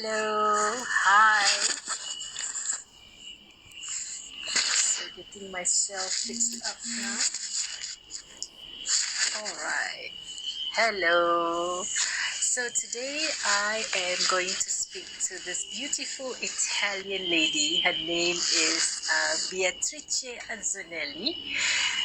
Hello. Hi. So getting myself fixed up now. All right. Hello. So today I am going to speak to this beautiful Italian lady. Her name is Beatrice Azzonelli.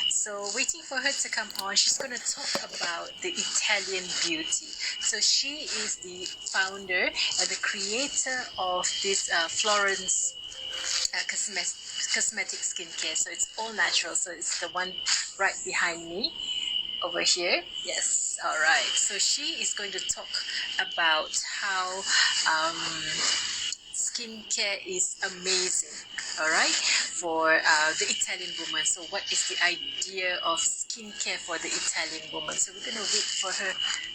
So waiting for her to come on, she's going to talk about the Italian beauty. So she is the founder and the creator of this Florence cosmetic skincare. So it's all natural. So it's the one right behind me over here. Yes. All right. So she is going to talk about how skincare is amazing. All right, for the Italian woman. So what is the idea of skincare for the Italian woman? So we're gonna wait for her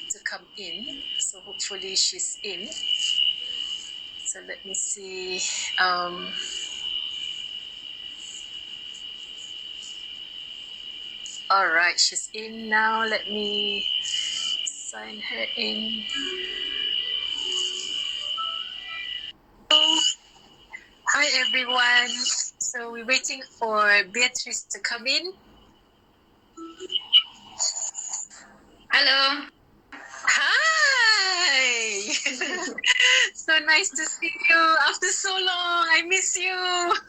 to come in. So hopefully she's in. So let me see. All right, she's in now. Let me sign her in. Hi everyone. So we're waiting for Beatrice to come in. Hello. Hi. So nice to see you after so long. I miss you. I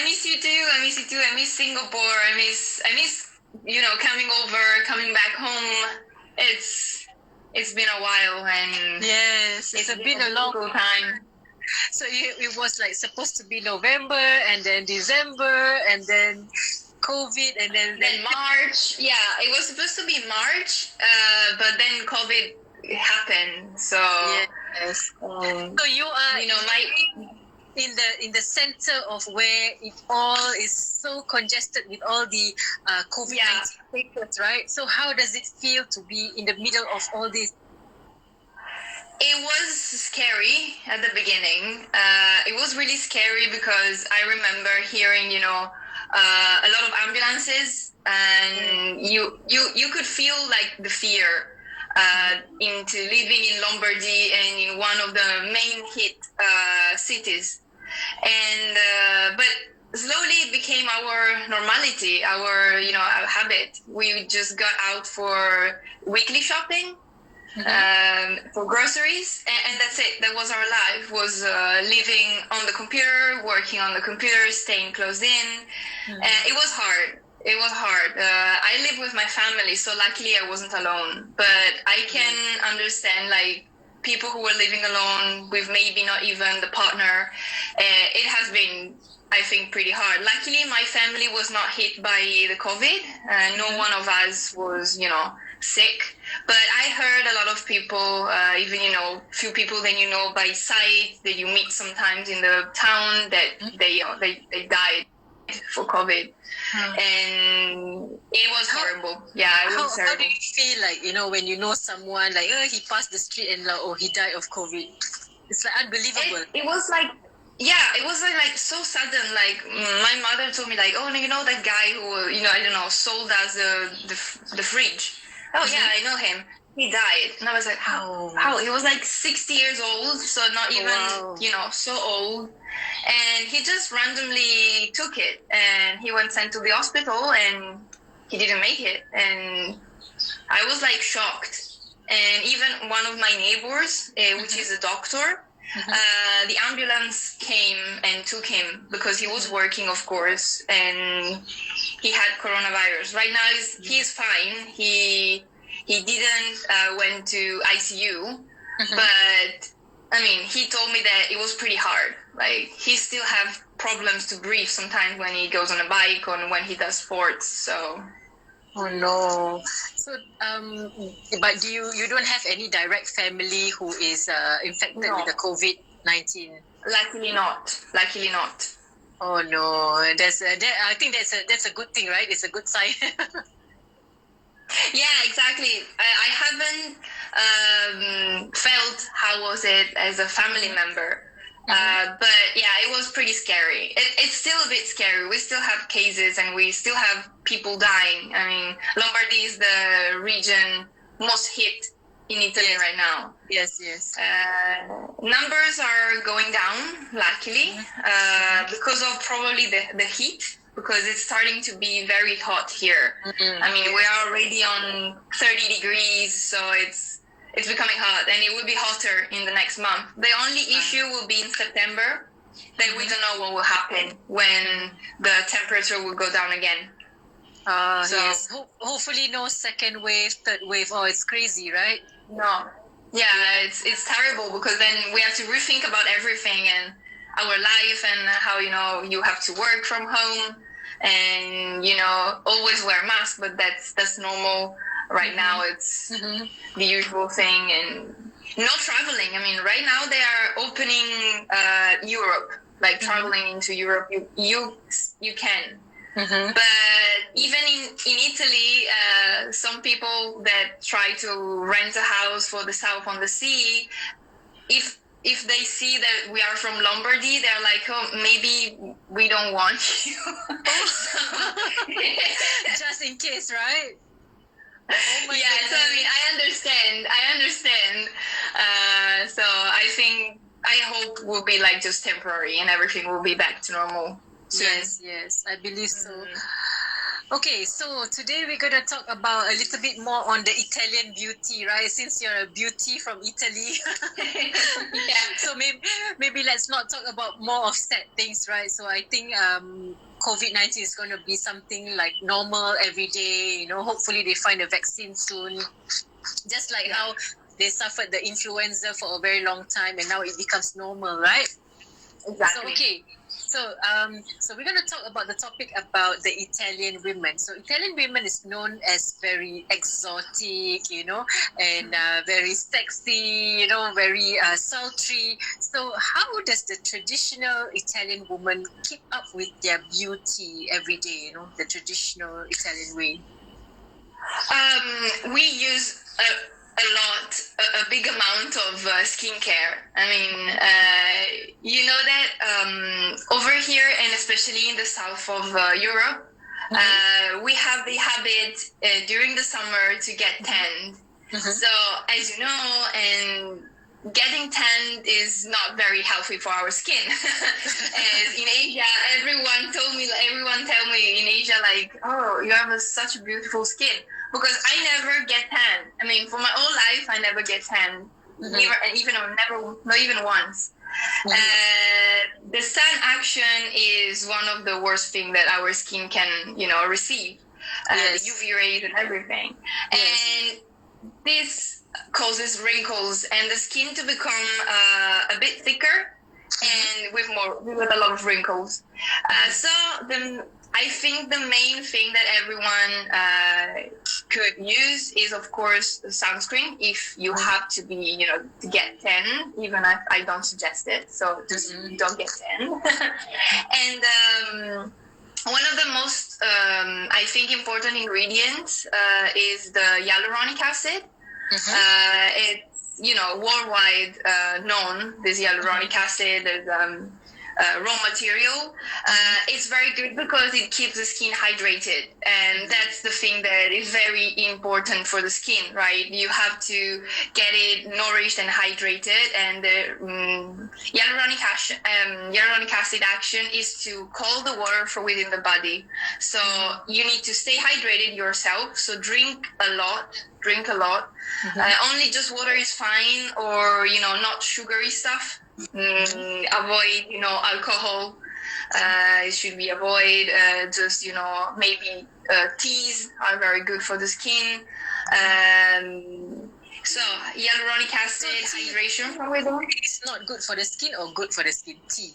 miss you too. I miss Singapore. I miss coming back home. It's been a while, and yes, it's been a long time. So it was like supposed to be November, and then December, and then COVID, and then March. Yeah, it was supposed to be March, but then COVID happened. So yes. So you are in the center of where it all is so congested with all the COVID-19 cases, right? So how does it feel to be in the middle of all this? It was scary at the beginning. It was really scary because I remember hearing, a lot of ambulances, and you could feel like the fear into living in Lombardy and in one of the main hit cities. And but slowly it became our normality, our habit. We just got out for weekly shopping. For groceries, and that's it. That was our life, was living on the computer, working on the computer, staying closed in. It was hard. I live with my family, so luckily I wasn't alone, but I can understand like people who were living alone with maybe not even the partner. It has been, I think, pretty hard. Luckily my family was not hit by the COVID. No one of us was sick, but I heard a lot of people, even few people that by sight that you meet sometimes in the town, that they died for COVID. And it was horrible. Yeah, it was terrible. How do you feel like when you know someone like he passed the street and he died of COVID? It's like unbelievable. It was like, it was like so sudden. Like my mother told me like, oh, that guy who sold us the fridge. Oh yeah, I know him. He died, and I was like, how? He was like 60 years old, so not even so old, and he just randomly took it, and he went sent to the hospital, and he didn't make it, and I was like shocked. And even one of my neighbors, which is a doctor, the ambulance came and took him because he was working, of course, and he had coronavirus. Right now he's fine. He didn't went to ICU, but I mean, he told me that it was pretty hard. Like he still have problems to breathe sometimes when he goes on a bike or when he does sports. So. Oh no. So but do you don't have any direct family who is infected with the COVID-19? Luckily not. Oh no, I think that's a good thing, right? It's a good sign. Yeah, exactly. I haven't felt how was it as a family member, but yeah, it was pretty scary. It's still a bit scary. We still have cases and we still have people dying. I mean, Lombardy is the region most hit in Italy Yes. right now. Yes, yes. Numbers are going down, luckily, because of probably the heat, because it's starting to be very hot here. I mean, we are already on 30 degrees, so it's becoming hot, and it will be hotter in the next month. The only issue will be in September, that we don't know what will happen when the temperature will go down again. So- Yes. Hopefully no second wave, third wave. Oh, it's crazy, right? No. Yeah, it's terrible, because then we have to rethink about everything and our life, and how, you have to work from home, and, always wear a mask, but that's normal. Right now it's the usual thing, and no traveling. I mean, right now they are opening Europe, like traveling into Europe. You can. But even in Italy, some people that try to rent a house for the south on the sea, if they see that we are from Lombardy, they're like, oh, maybe we don't want you. Just in case, right? Oh my Yeah, so I goodness. mean, I understand. So I hope will be like just temporary, and everything will be back to normal soon. Yes, I believe so. Okay, so today we're going to talk about a little bit more on the Italian beauty, right? Since you're a beauty from Italy. Yeah. So maybe let's not talk about more of sad things, right? So I think COVID-19 is going to be something like normal every day. Hopefully they find a vaccine soon. Just like how they suffered the influenza for a very long time, and now it becomes normal, right? Exactly. So okay. So we're going to talk about the topic about the Italian women. So Italian women is known as very exotic, and very sexy, very sultry. So how does the traditional Italian woman keep up with their beauty every day? The traditional Italian way. We use a big amount of skincare. I mean, you know that over here, and especially in the south of Europe, we have the habit during the summer to get tanned. So, as you know, and getting tanned is not very healthy for our skin. As in Asia, everyone tell me in Asia, like, oh, you have such a beautiful skin. Because I never get tan. I mean, for my whole life, I never get tan. Not even once. The sun action is one of the worst things that our skin can, receive. Yes. The UV rays and everything. Yes. And this causes wrinkles and the skin to become a bit thicker and with a lot of wrinkles. So I think the main thing that everyone could use is, of course, sunscreen. If you have to be, to get tan, even if I don't suggest it, so just don't get tan. And one of the most, I think, important ingredients is the hyaluronic acid. It's, worldwide known, this hyaluronic acid is raw material. It's very good because it keeps the skin hydrated, and that's the thing that is very important for the skin, right? You have to get it nourished and hydrated, and the hyaluronic acid action is to cool the water from within the body. So you need to stay hydrated yourself, so drink a lot. Only just water is fine, or not sugary stuff. Avoid alcohol. It should be avoid. Just maybe teas are very good for the skin. So hyaluronic acid, hydration from within. It's not good for the skin or good for the skin? Tea.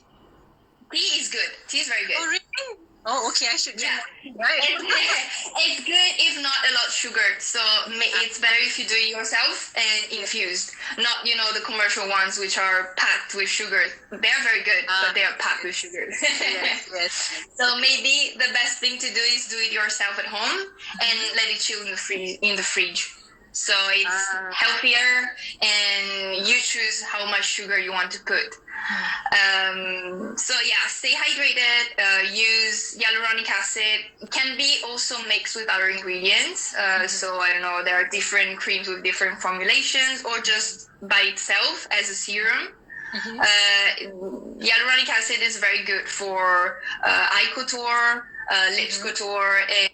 Tea is good. Tea is very good. Oh, really? Oh, okay. I should drink. Yeah. Right. It's good if not a lot sugared. So it's better if you do it yourself and infused, not the commercial ones which are packed with sugar. They're very good, but they are packed with sugar. Yes. So maybe the best thing to do is do it yourself at home and let it chill in the fridge. So it's healthier, and you choose how much sugar you want to put. So yeah, stay hydrated. Use hyaluronic acid. It can be also mixed with other ingredients. So I don't know, there are different creams with different formulations, or just by itself as a serum. Hyaluronic acid is very good for eye couture, lips couture, and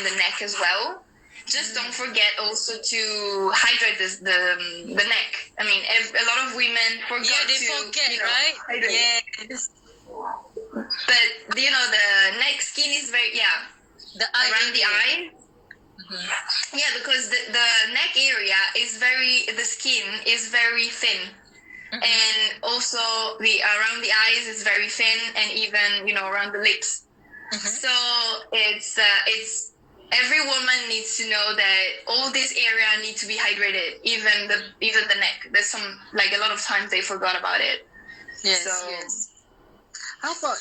the neck as well. Just don't forget also to hydrate the neck. I mean, a lot of women forget forget, right? Hydrate. Yes. But the neck skin is very the eye around the eye. Yeah, because the neck area is the skin is very thin. And also around the eyes is very thin, and even around the lips. So it's every woman needs to know that all this area need to be hydrated, even the neck. There's some, like, a lot of times they forgot about it. Yes, yes. How about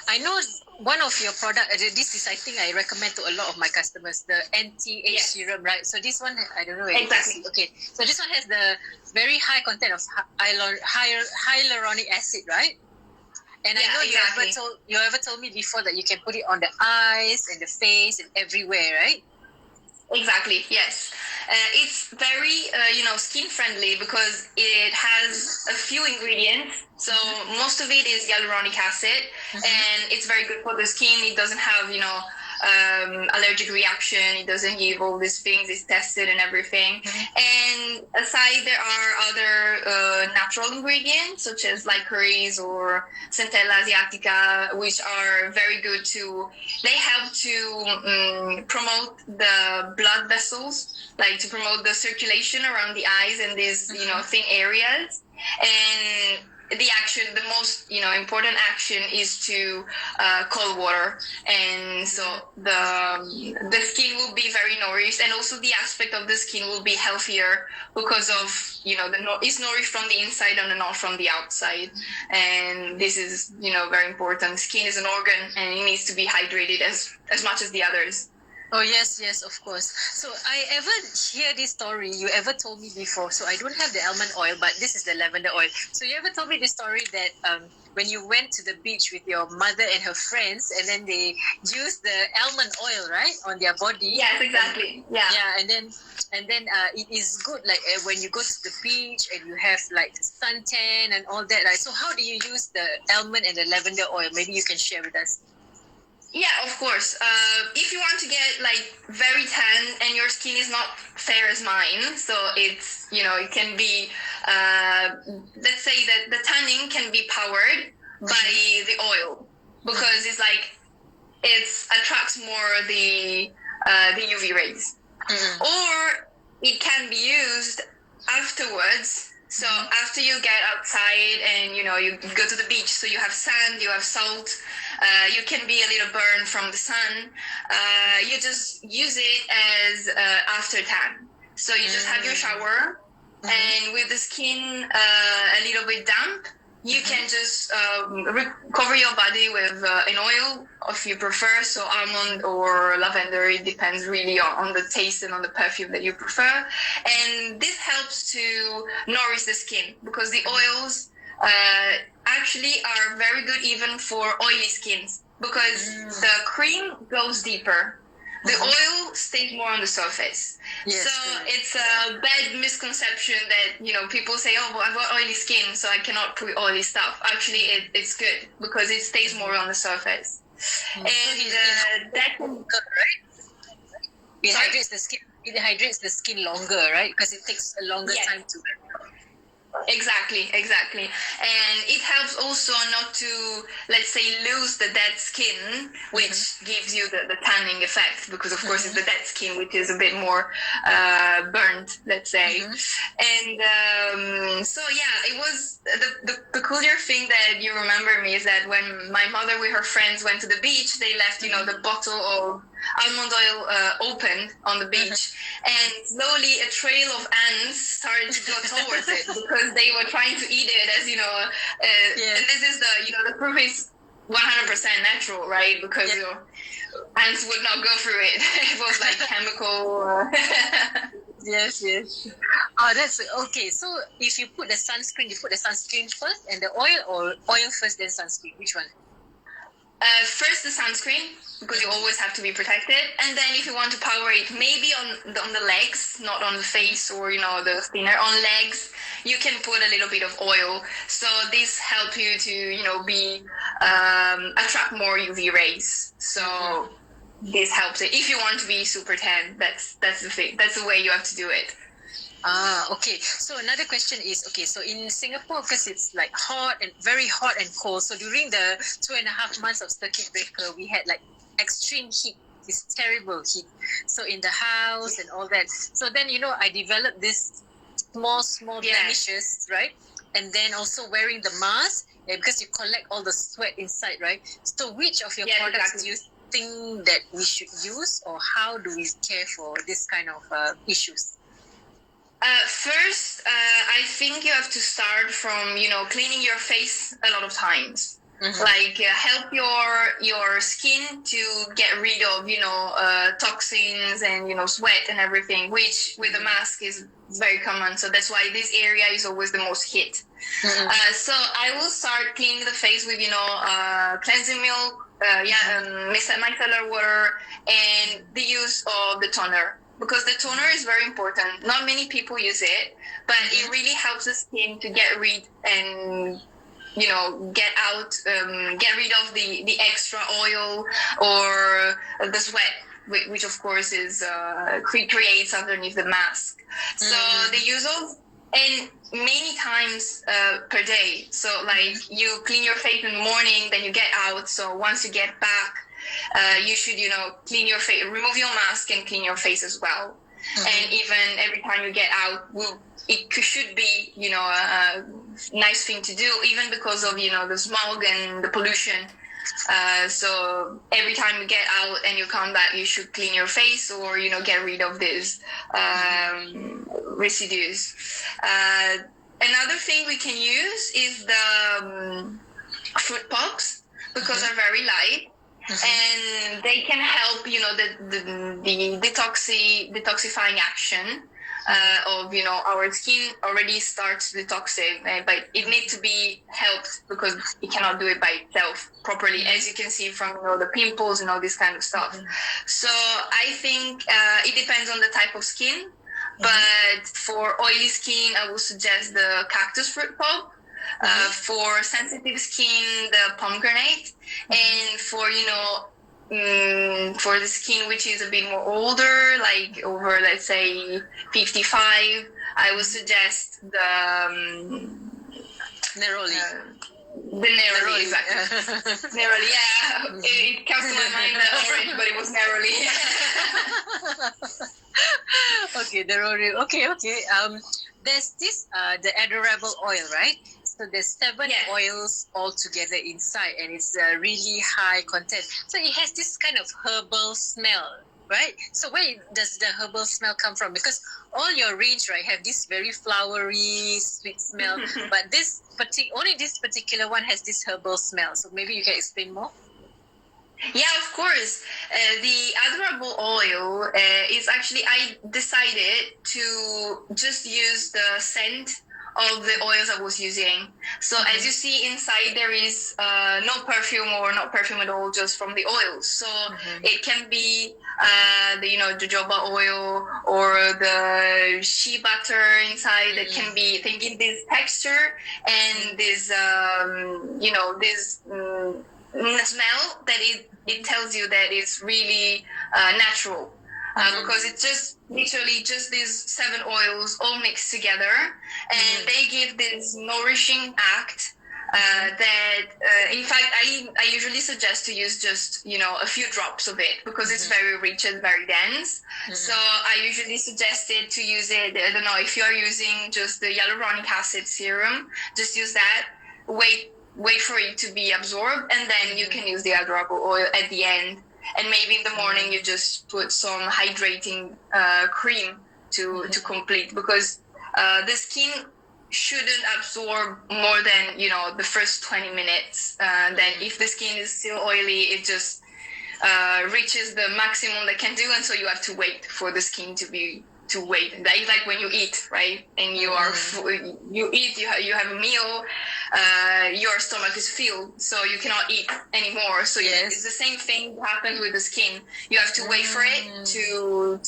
I know one of your product. This is, I think, I recommend to a lot of my customers, the anti-age serum, right? So this one, I don't know exactly. Okay, so this one has the very high content of hyaluronic acid, right? And I know you ever told me before that you can put it on the eyes and the face and everywhere, right? Exactly, yes. It's very, skin friendly because it has a few ingredients. So most of it is hyaluronic acid, and it's very good for the skin. It doesn't have, allergic reaction. It doesn't give all these things. It's tested and everything. And aside, there are other natural ingredients such as licorice or Centella asiatica, which are very good they help to promote the blood vessels, like to promote the circulation around the eyes and these, thin areas. And the most important action is to cold water, and so the skin will be very nourished, and also the aspect of the skin will be healthier because of it's nourished from the inside and not from the outside. And this is very important. Skin is an organ, and it needs to be hydrated as much as the others. Oh, yes, of course. So I ever hear this story, you ever told me before, so I don't have the almond oil, but this is the lavender oil. So you ever told me this story that when you went to the beach with your mother and her friends, and then they used the almond oil, right, on their body? Yes, exactly. Yeah. Yeah, and then it is good, like when you go to the beach and you have like suntan and all that, right? So how do you use the almond and the lavender oil? Maybe you can share with us. Yeah, of course. If you want to get like very tan and your skin is not fair as mine, so it's it can be let's say that the tanning can be powered by the oil, because it's like it attracts more the UV rays, or it can be used afterwards. So after you get outside and you go to the beach, so you have sand, you have salt, you can be a little burned from the sun. You just use it as after tan. So you just have your shower, and with the skin a little bit damp, you can just cover your body with an oil if you prefer, so almond or lavender. It depends really on the taste and on the perfume that you prefer. And this helps to nourish the skin, because the oils actually are very good even for oily skins, because the cream goes deeper. The oil stays more on the surface. Yes, so it's a bad misconception that, people say, oh, well, I've got oily skin, so I cannot put oily stuff. Actually, it's good because it stays more on the surface. And that can... Right? It hydrates the skin longer, right? Because it takes a longer time to... Exactly. And it helps also not to, let's say, lose the dead skin, which gives you the tanning effect, because of course it's the dead skin which is a bit more burnt, let's say. And so yeah, it was the peculiar thing that you remember me is that when my mother with her friends went to the beach, they left, you know, the bottle of almond oil opened on the beach, and slowly a trail of ants started to go towards it because they were trying to eat it, as you know. And this is the proof is 100% natural, right? Because you know, ants would not go through it. It was like chemical. Yes. Oh, that's okay. So if you put the sunscreen first, and the oil, or oil first then sunscreen. Which one? First the sunscreen, because you always have to be protected, and then if you want to power it, maybe on the legs, not on the face or the thinner, on legs you can put a little bit of oil, so this help you to be attract more UV rays, so this helps it. If you want to be super tan, that's the thing, that's the way you have to do it. Okay. So another question is, okay, so in Singapore, because it's like hot and very hot and cold, so during the 2.5 months of circuit breaker, we had like extreme heat, this terrible heat. So in the house and all that. So then, I developed this small blemishes, right? And then also wearing the mask, because you collect all the sweat inside, right? So which of your products do you think that we should use, or how do we care for this kind of issues? First, I think you have to start from, cleaning your face a lot of times. Like help your skin to get rid of, toxins and, sweat and everything, which with a mask is very common. So that's why this area is always the most hit. So I will start cleaning the face with, cleansing milk, micellar water, and the use of the toner. Because the toner is very important. Not many people use it, but it really helps the skin to get rid and get rid of the extra oil or the sweat, which of course is creates underneath the mask. So the use of, and many times per day. So like you clean your face in the morning, then you get out. So once you get back, you should, clean your face, remove your mask and clean your face as well. And even every time you get out, it should be, a nice thing to do, even because of, the smog and the pollution. So every time you get out and you come back, you should clean your face or, get rid of these residues. Another thing we can use is the fruit pops, because they're very light. And they can help, the detoxifying action of, our skin already starts detoxing, but it needs to be helped because it cannot do it by itself properly, as you can see from, the pimples and all this kind of stuff. So I think it depends on the type of skin, but for oily skin, I would suggest the cactus fruit pulp. For sensitive skin, the pomegranate, and for for the skin which is a bit more older, like over, let's say 55, I would suggest the neroli. The neroli, exactly. Neroli, yeah. It comes to my mind orange, but it was neroli. Okay, neroli. Okay. There's this the adorable oil, right? So there's 7 oils all together inside, and it's a really high content. So it has this kind of herbal smell, right? So where does the herbal smell come from? Because all your range, right, have this very flowery, sweet smell, but only this particular one has this herbal smell. So maybe you can explain more. Yeah, of course. The adorable oil is actually, I decided to just use the scent of the oils I was using. So as you see inside, there is no perfume or not perfume at all, just from the oils. So it can be the jojoba oil or the shea butter inside. That can be, they give this texture and this this smell that it tells you that it's really natural. because it's just literally just these 7 oils all mixed together, and they give this nourishing act that in fact I usually suggest to use just a few drops of it, because it's very rich and very dense. So I usually suggested to use it, I don't know, if you're using just the hyaluronic acid serum, just use that, wait for it to be absorbed, and then you can use the adrogo oil at the end, and maybe in the morning you just put some hydrating cream to complete, because the skin shouldn't absorb more than the first 20 minutes. Then if the skin is still oily, it just reaches the maximum that can do, and so you have to wait for the skin to wait. That is like when you eat, right? And you have a meal, your stomach is filled, so you cannot eat anymore. So it's the same thing happens with the skin. You have to wait for it to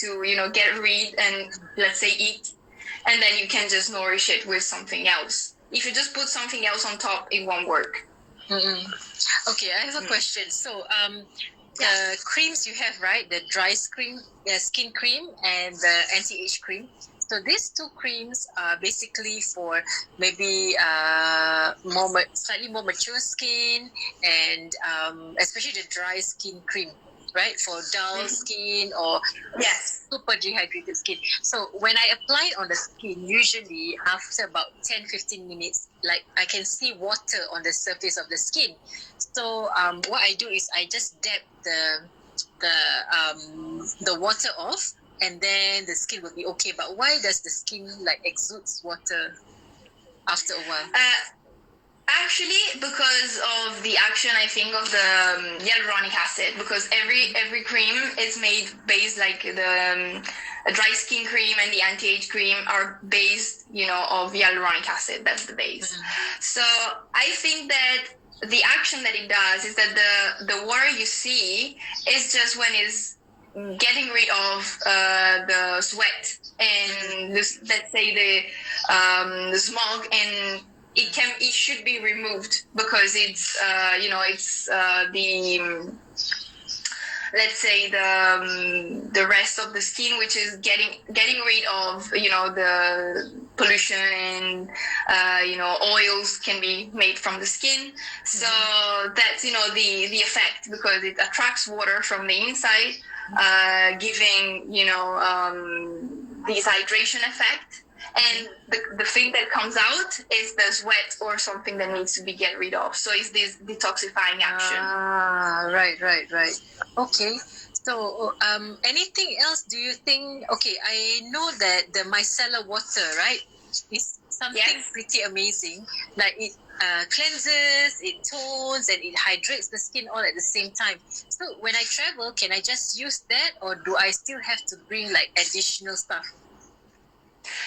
get rid and, let's say, eat, and then you can just nourish it with something else. If you just put something else on top, it won't work. Okay, I have a question. So the creams you have, right? The dry skin cream and the anti-age cream. So these 2 creams are basically for maybe slightly more mature skin, and especially the dry skin cream, right? For dull skin or super dehydrated skin. So when I apply it on the skin, usually after about 10-15 minutes, like I can see water on the surface of the skin. So what I do is I just dab the water off, and then the skin will be okay. But why does the skin exudes water after a while? Actually, because of the action, I think, of the hyaluronic acid. Because every cream is made based, like the dry skin cream and the anti-age cream are based, of hyaluronic acid. That's the base. So I think that the action that it does is that the water you see is just when it's getting rid of the sweat and let's say the smog, and it should be removed, because it's the let's say the rest of the skin, which is getting rid of the pollution, and oils can be made from the skin. So that's the effect, because it attracts water from the inside, giving this hydration effect. And the thing that comes out is the sweat or something that needs to be get rid of. So it's this detoxifying action. Right. Okay. So anything else do you think? Okay, I know that the micellar water, right, is something pretty amazing. Like it cleanses, it tones, and it hydrates the skin all at the same time. So when I travel, can I just use that, or do I still have to bring additional stuff?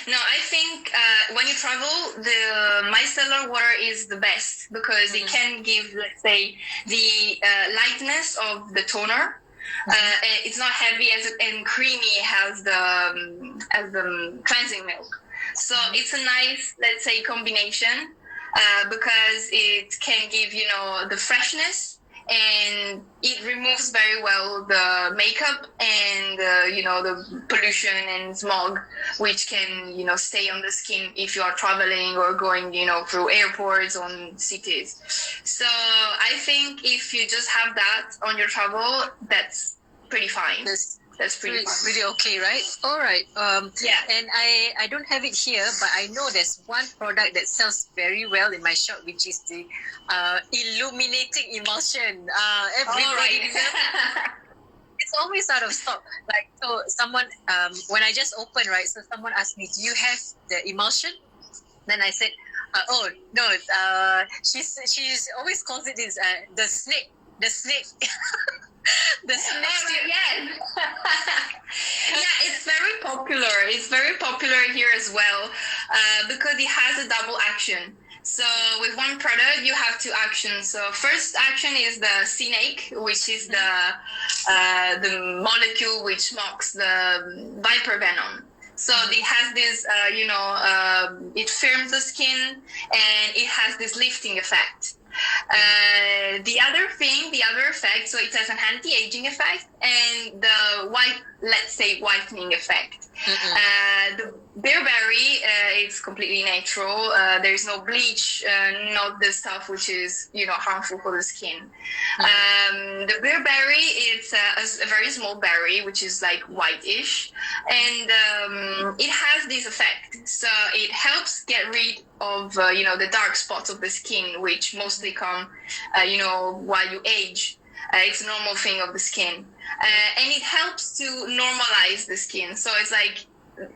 No, I think when you travel, the micellar water is the best, because it can give, let's say, the lightness of the toner. It's not heavy and creamy as the cleansing milk. So it's a nice, let's say, combination, because it can give the freshness, and it removes very well the makeup and the pollution and smog, which can stay on the skin if you are traveling or going through airports or cities. So I think if you just have that on your travel, that's pretty fine. That's pretty fun. Really okay, right? All right. And I don't have it here, but I know there's one product that sells very well in my shop, which is the illuminating emulsion. Everybody it's always out of stock. So someone when I just opened, right? So someone asked me, "Do you have the emulsion?" Then I said, "Oh no." She's always calls it this the snake. The snake. Yes. Yeah, it's very popular. It's very popular here as well, because it has a double action. So with one product, you have 2 actions. So first action is the snake, which is the molecule which mocks the viper venom. So it has this, it firms the skin, and it has this lifting effect. The other effect, so it has an anti-aging effect and the let's say whitening effect. The bearberry is completely natural. There is no bleach, not the stuff which is harmful for the skin. The bearberry, it's a very small berry which is like whitish, and it has this effect. So it helps get rid of the dark spots of the skin, which mostly come while you age. It's a normal thing of the skin, and it helps to normalize the skin. So it's like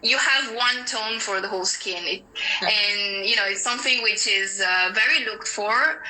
you have one tone for the whole skin, and it's something which is very looked for,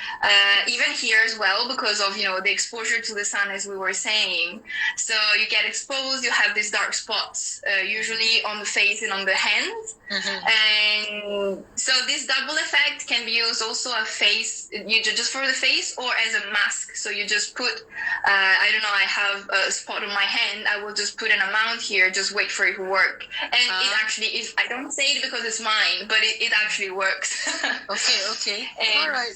even here as well, because of the exposure to the sun, as we were saying. So you get exposed, you have these dark spots, usually on the face and on the hands. And so this double effect can be used also just for the face or as a mask. So you just put I don't know, I have a spot on my hand, I will just put an amount here, just wait for it to work. And it actually is, I don't say it because it's mine, but it actually works. Okay. All right.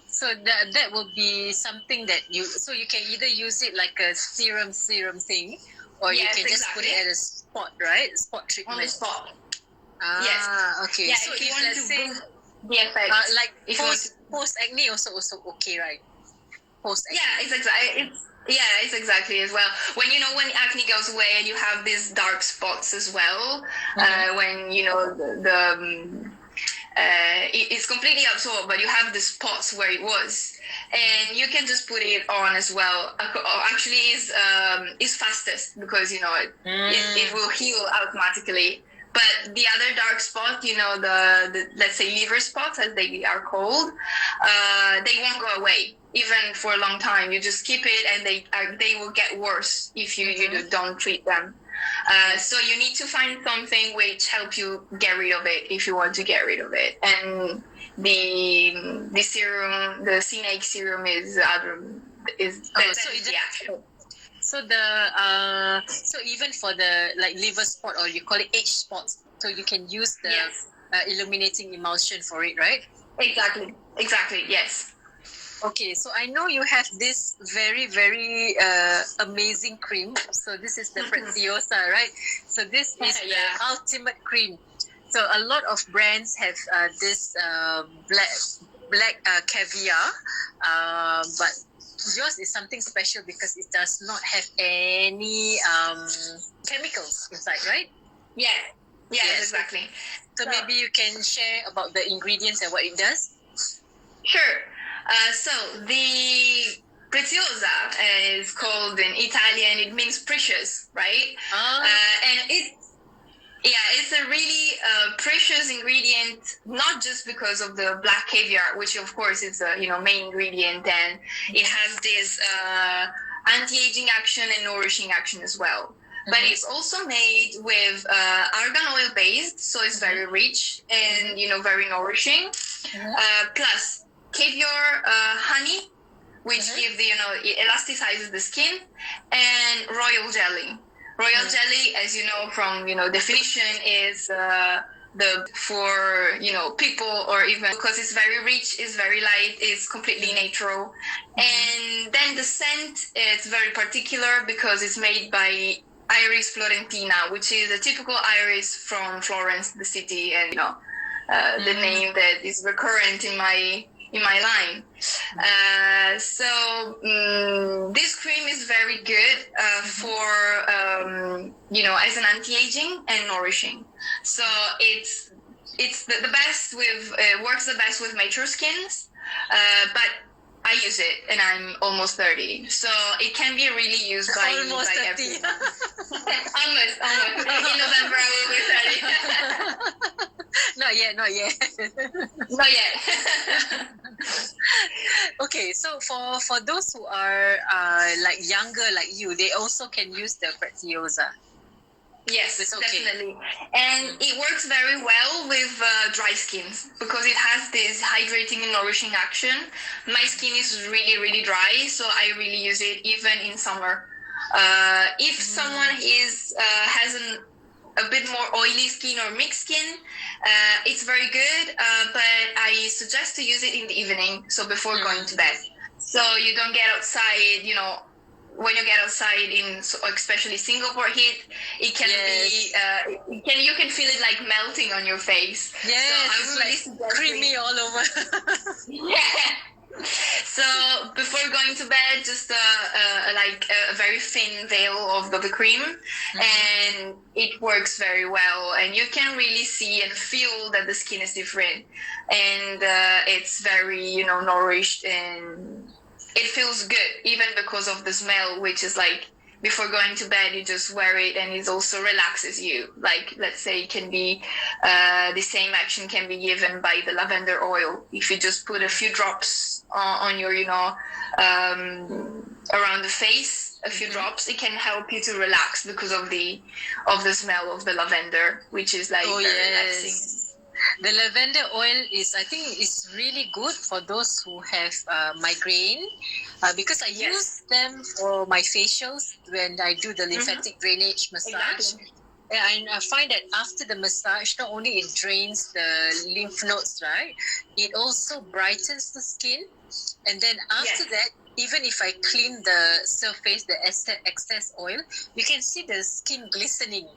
So that will be something that you can either use it like a serum thing, or you can just put it at a spot, right? Spot treatment. On the spot. Yes. Okay. Yeah, so if let's say the effect, like post acne also okay, right? Post acne. It's exactly as well. When acne goes away and you have these dark spots as well, when it's completely absorbed, but you have the spots where it was, and you can just put it on as well. Actually, is fastest because it will heal automatically. But the other dark spot, the let's say liver spots, as they are called, they won't go away even for a long time. You just keep it, and they will get worse if you don't treat them. So you need to find something which helps you get rid of it if you want to get rid of it. And the serum, the CNAIC serum is the actual. So so even for the like liver spot, or you call it age spots, so you can use the illuminating emulsion for it, right? Exactly. Yes. Okay, so I know you have this very, very amazing cream. So this is the Preziosa, right? So this is the ultimate cream. So a lot of brands have this black caviar, but yours is something special because it does not have any chemicals inside, right? Yes, exactly. So maybe you can share about the ingredients and what it does? Sure. So the Preziosa is called in Italian, it means precious, right? And it's a really precious ingredient, not just because of the black caviar, which of course is a main ingredient, and it has this anti-aging action and nourishing action as well. But it's also made with argan oil based, so it's very rich and very nourishing. Plus caviar honey, which give it elasticizes the skin, and royal jelly. Royal jelly, as you know from definition, is for people, or even because it's very rich, it's very light, it's completely natural. And then the scent is very particular because it's made by Iris florentina, which is a typical iris from Florence, the city, and the name that is recurrent in my line. So this cream is very good for as an anti-aging and nourishing. So it's the best with works the best with mature skins, but I use it and I'm almost 30, so it can be really used by everyone. almost in November I will be 30. Not yet. Not yet. Okay, so for those who are like younger like you, they also can use the Preziosa. Yes, definitely. And it works very well with dry skins because it has this hydrating and nourishing action. My skin is really, really dry, so I really use it even in summer. If someone has an a bit more oily skin or mixed skin, it's very good. But I suggest to use it in the evening, so before going to bed, so you don't get outside. You know, when you get outside especially Singapore heat, it can be you can feel it like melting on your face. Yes, so I it's really like suggest creamy all over. yeah. So before going to bed, just a very thin veil of BB cream, and it works very well. And you can really see and feel that the skin is different, and it's very, you know, nourished, and it feels good even because of the smell, which is like before going to bed, you just wear it, and it also relaxes you. Like, let's say, it can be the same action can be given by the lavender oil. If you just put a few drops on your, you know, around the face, a few drops, it can help you to relax because of the smell of the lavender, which is like very relaxing. The lavender oil is, I think, is really good for those who have migraine, because I use them for my facials when I do the lymphatic drainage massage. Exactly. And I find that after the massage, not only it drains the lymph nodes, right? It also brightens the skin. And then after that, even if I clean the surface, the excess oil, you can see the skin glistening.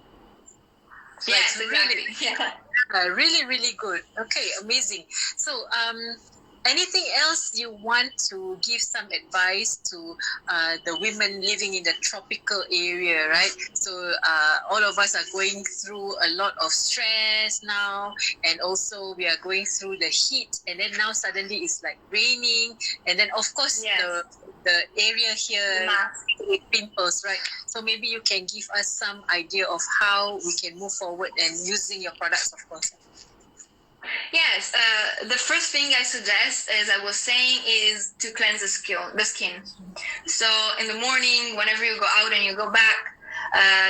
Yes, like exactly. Really, really good. Okay, amazing. So, anything else you want to give some advice to the women living in the tropical area, right? So, all of us are going through a lot of stress now, and also we are going through the heat, and then now suddenly it's like raining, and then of course the area here with pimples, right? So maybe you can give us some idea of how we can move forward and using your products, of course. Yes, the first thing I suggest, as I was saying, is to cleanse the skin. So in the morning, whenever you go out and you go back,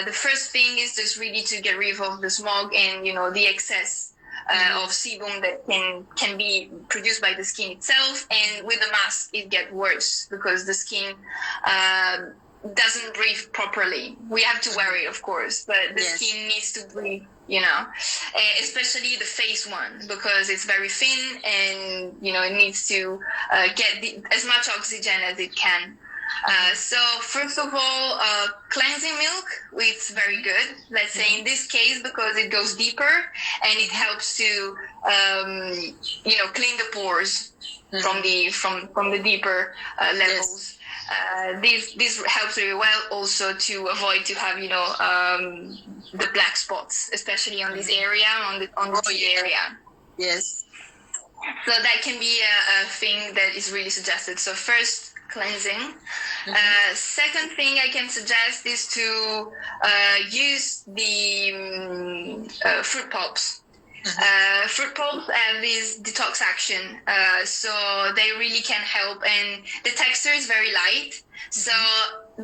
the first thing is just really to get rid of the smog and, you know, the excess of sebum that can be produced by the skin itself. And with the mask, it gets worse because the skin doesn't breathe properly. We have to wear it, of course, but the skin needs to breathe, you know, especially the face one, because it's very thin and, you know, it needs to get as much oxygen as it can. So first of all, cleansing milk, it's very good. Let's say in this case, because it goes deeper and it helps to, you know, clean the pores from the deeper levels. This helps very well also to avoid to have, you know, the black spots, especially on this area, on the T area. Yes. So that can be a thing that is really suggested. So first, cleansing. Second thing I can suggest is to use the fruit pulps. Fruit pulps have this detox action, so they really can help, and the texture is very light, so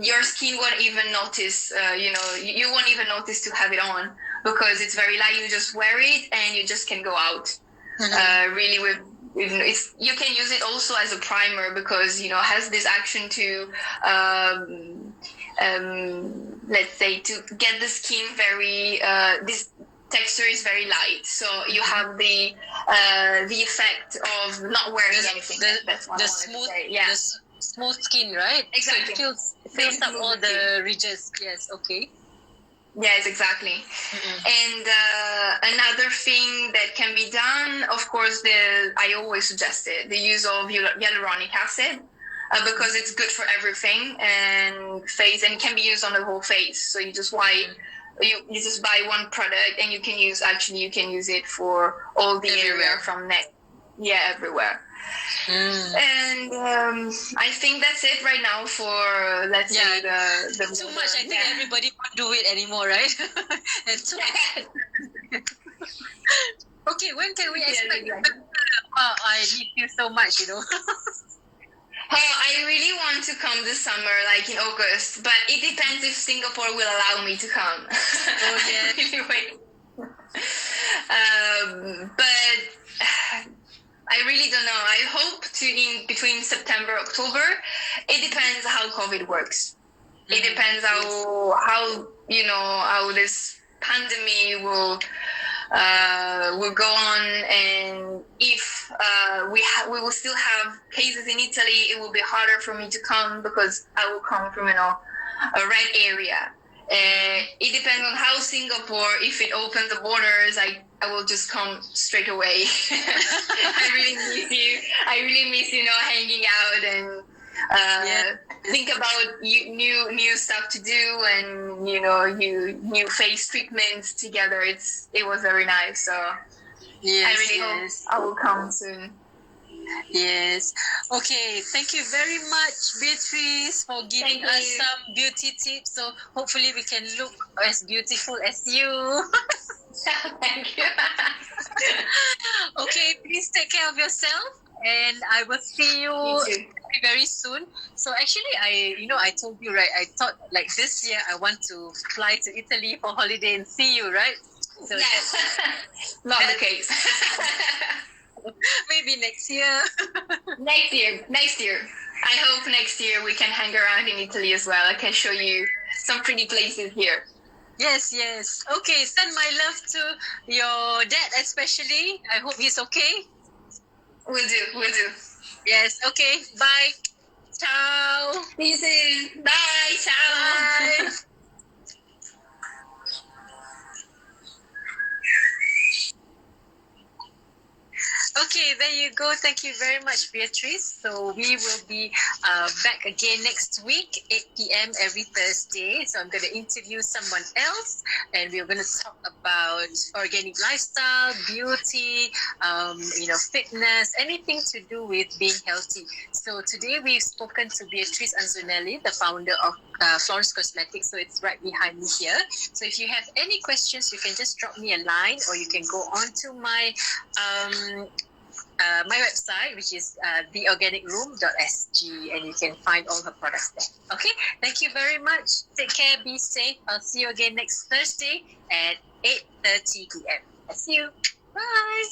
your skin won't even notice, you know, you won't even notice to have it on because it's very light. You just wear it and you just can go out really with it's, you can use it also as a primer because, you know, has this action to let's say to get the skin very this texture is very light, so you have the effect of not wearing anything. That's what I smooth, say. Yeah, the smooth skin, right? Exactly. So it fills up all the ridges. Yes. Okay. Yes, exactly. And another thing that can be done, of course, I always suggest it, the use of hyaluronic acid. Because it's good for everything and face, and can be used on the whole face. So you just you just buy one product and you can use it for all the area from neck, everywhere. And I think that's it right now for, let's say, the too much. I think everybody won't do it anymore, right? And too okay, when can we expect? Wow, I need you so much, you know. I really want to come this summer, like in August, but it depends if Singapore will allow me to come. Oh, yeah. Really wait. But I really don't know. I hope to in between September, October. It depends how COVID works. It depends how you know, how this pandemic will go on, and if we will still have cases in Italy, it will be harder for me to come because I will come from a red area. It depends on how Singapore, if it opens the borders, I will just come straight away. I really miss you. I really miss, hanging out and think about new stuff to do, and new face treatments together. It was very nice. So I really hope I will come soon. Yes. Okay. Thank you very much, Beatrice, for giving us some beauty tips. So hopefully we can look as beautiful as you. Thank you. Okay. Please take care of yourself, and I will see you very soon. So actually, I told you, right? I thought like this year I want to fly to Italy for holiday and see you, right? So yes. Not the case. Maybe next year. Next year. I hope next year we can hang around in Italy as well. I can show you some pretty places here. Yes. Okay, send my love to your dad especially. I hope he's okay. Will do. Yes, okay. Bye. Ciao. See you soon. Bye. Ciao. Bye. Okay, there you go. Thank you very much, Beatrice. So we will be back again next week, 8 p.m. every Thursday. So I'm going to interview someone else, and we're going to talk about organic lifestyle, beauty, fitness, anything to do with being healthy. So today we've spoken to Beatrice Anzonelli, the founder of Florence Cosmetics. So it's right behind me here. So if you have any questions, you can just drop me a line, or you can go on to my my website, which is theorganicroom.sg, and you can find all her products there. Okay, thank you very much. Take care, be safe. I'll see you again next Thursday at 8:30 p.m. See you. Bye.